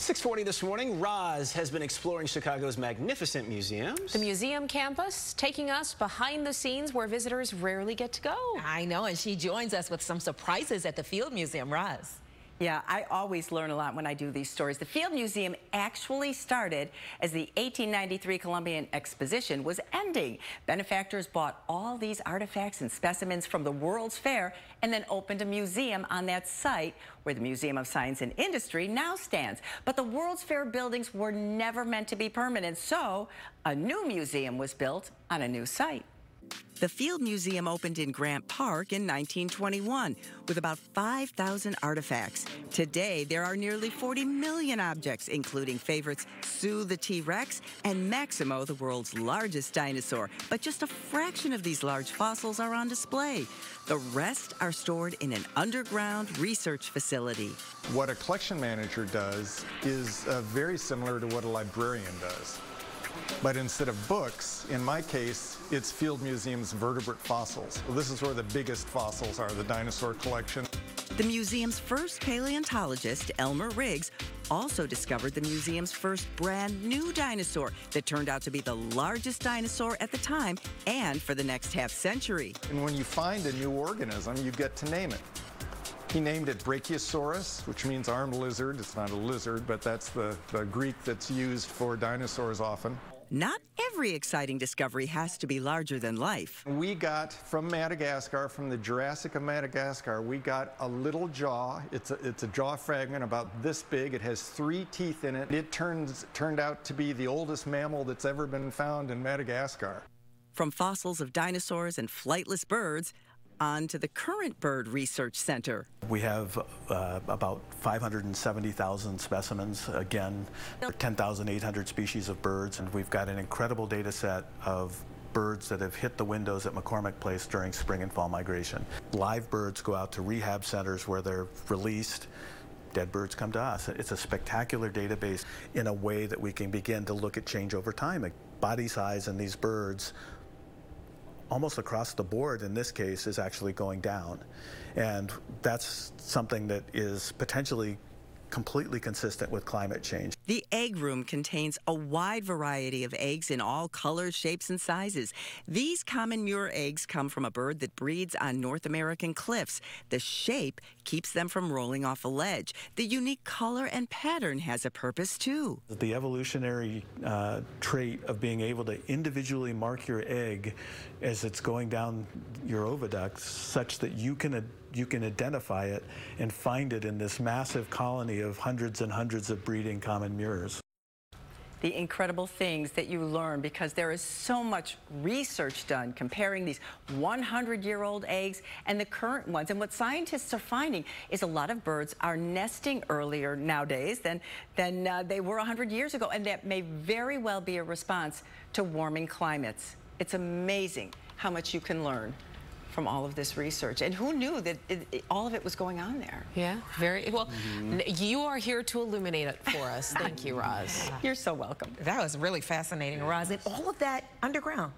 6:40 this morning, Roz has been exploring Chicago's magnificent museums. The museum campus taking us behind the scenes where visitors rarely get to go. I know, and she joins us with some surprises at the Field Museum. Roz. Yeah, I always learn a lot when I do these stories. The Field Museum actually started as the 1893 Columbian Exposition was ending. Benefactors bought all these artifacts and specimens from the World's Fair and then opened a museum on that site where the Museum of Science and Industry now stands. But the World's Fair buildings were never meant to be permanent, so a new museum was built on a new site. The Field Museum opened in Grant Park in 1921 with about 5,000 artifacts. Today, there are nearly 40 million objects, including favorites Sue the T-Rex and Maximo, the world's largest dinosaur. But just a fraction of these large fossils are on display. The rest are stored in an underground research facility. What a collection manager does is very similar to what a librarian does. But instead of books, in my case, it's Field Museum's vertebrate fossils. Well, this is where the biggest fossils are, the dinosaur collection. The museum's first paleontologist, Elmer Riggs, also discovered the museum's first brand new dinosaur that turned out to be the largest dinosaur at the time and for the next half century. And when you find a new organism, you get to name it. He named it Brachiosaurus, which means armed lizard. It's not a lizard, but that's the Greek that's used for dinosaurs often. Not every exciting discovery has to be larger than life. We got from Madagascar, from the Jurassic of Madagascar, we got a little jaw. It's a jaw fragment about this big. It has 3 teeth in it. It turned out to be the oldest mammal that's ever been found in Madagascar. From fossils of dinosaurs and flightless birds, on to the current Bird Research Center. We have about 570,000 specimens, again, 10,800 species of birds, and we've got an incredible data set of birds that have hit the windows at McCormick Place during spring and fall migration. Live birds go out to rehab centers where they're released. Dead birds come to us. It's a spectacular database in a way that we can begin to look at change over time. Body size in these birds almost across the board in this case is actually going down, and that's something that is potentially completely consistent with climate change. The egg room contains a wide variety of eggs in all colors, shapes, and sizes. These common murre eggs come from a bird that breeds on North American cliffs. The shape keeps them from rolling off a ledge. The unique color and pattern has a purpose too. The evolutionary trait of being able to individually mark your egg as it's going down your oviduct such that you can identify it and find it in this massive colony of hundreds and hundreds of breeding common murres. The incredible things that you learn, because there is so much research done comparing these 100-year-old eggs and the current ones. And what scientists are finding is a lot of birds are nesting earlier nowadays than they were 100 years ago, and that may very well be a response to warming climates. It's amazing how much you can learn from all of this research. And who knew that all of it was going on there? Yeah, very well. You are here to illuminate it for us. Thank you, Roz. You're so welcome. That was really fascinating, Roz. And all of that underground.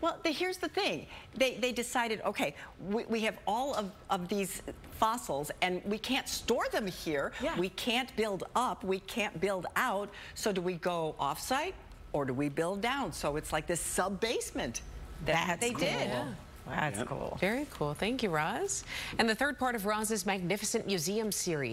Well, here's the thing. They decided, okay, we have all of these fossils, and we can't store them here. Yeah. We can't build up. We can't build out. So do we go off-site, or do we build down? So it's like this sub-basement that they did. Yeah. That's cool. Very cool. Thank you, Roz. And the third part of Roz's magnificent museum series.